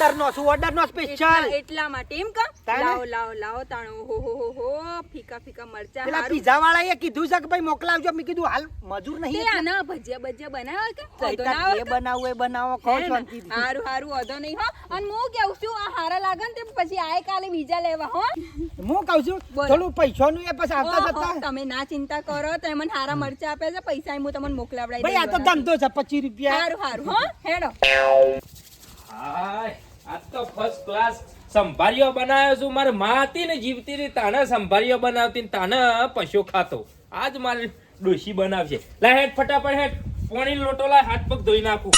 Order નો special એટલા માટે એમ કા લાવો તાણો હો ફીકા મરચા પેલા પીઝા વાળા એ કીધું છે કે ભાઈ મોકલાવજો મેં કીધું હાલ મજૂર નહીં તે આના ભજીયા બનાવ્યા કે એ બનાવો એ બનાવો કહો શાંતિથી હારું ઓધો નહીં હો અને હું કેવું છું આ હારા લાગે ને તે પછી આય કાલે બીજા લેવા હો હું કહું છું થોડું પૈસાનું એ પછી આવતા જતા તમે ના ચિંતા કરો તો મને હારા મરચા આપે છે પૈસા હું તમને મોકલાવડાવી ભાઈ આ તો ધંધો છે 25 રૂપિયા હારું હો હેડો હાય આ તો ફર્સ્ટ ક્લાસ સંભાળ્યો બનાવ્યો છું મારી માં હતી ને જીવતી રહી તાને સંભાળ્યો બનાવતી ને તાને પશુ ખાતો આજ મારી ડોશી બનાવશે લા હેડ ફટાફટ હેડ પાણી લોટો લા હાથ પગ ધોઈ નાખું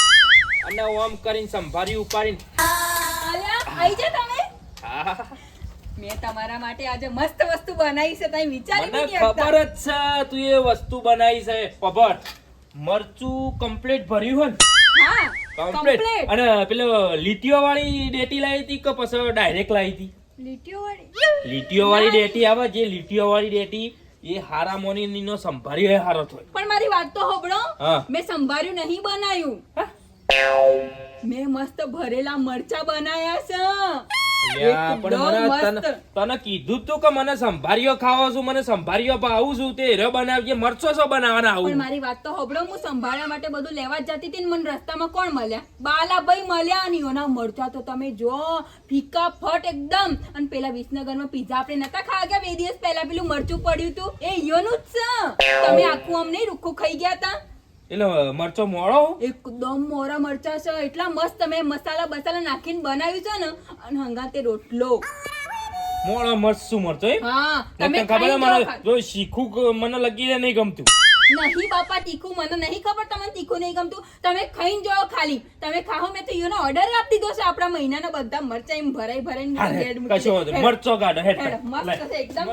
અને ઓમ કરીને સંભાળી ઉપાડીને આલ્યા આઈ જા તમે હા મેં તમારા માટે આજે મસ્ત વસ્તુ બનાવી છે તમે વિચારી મને નહીં ખબર જ છે તું એ વસ્તુ બનાવી છે પબર મરચું કમ્પ્લીટ ભર્યું હોય હા કમ્પ્લીટ અને પેલો લીટીઓ વાળી ડેટી લાવી હતી કે પછી ડાયરેક્ટ લાવી હતી લીટીઓ વાળી ડેટી આવે જે લીટીઓ વાળી ડેટી એ હારા મોની નો સંભાળ્યો એ હારો થોય પણ મારી વાત તો હોબળો હા. મેં સંભાળ્યું નહીં બનાવ્યું મેં મસ્ત ભરેલા મરચા બનાયા છે લ્યા, પણ મને તને કીધું તું કે મને સંભાળ્યો ખાવો છું મને સંભાળ્યો ભાવું છું તે રે બનાવજે મરચો છો બનાવવાના પણ આવું મારી વાત તો હોબળો હું સંભાળ્યા માટે બધું લેવા જ જતી હતી ને મને રસ્તામાં કોણ મળ્યા બાલાભાઈ મળ્યા અને એના મરચા તો તમે જો ફીકા ફટ એકદમ અને પેલા વિસનગરમાં પીઝા આપણે નતા ખાવા ગયા 2 દિવસ પહેલા પેલું મરચું પડ્યું તું એ ઈયોનું જ છે તમે આખું આમ નહીં રૂખું ખાઈ ગયા તા એટલે મરચો મોળો એકદમ મોરા મરચા છે એટલા મસ્ત તમે મસાલા નાખીને બનાવ્યું છે ને અને હંગાતે રોટલો મોળો મરચું મરચો એમ હા તમે ખબર ખાઈ મને જાઓ. જો શીખું મને લગી નહીં ગમતું નહીં બાપા તીખું મને નહીં ખબર તમને તીખું નહીં ગમતું તમે ખાઈને જાઓ ખાલી તમે ખાઓ મેં તો એનો ઓર્ડર આપી દીધો છે આપણા મહિનાના બધા મરચા એમ ભરાઈ કશો વાંધો નહીં. મરચો કાઢો હેડ મસ્ત છે એકદમ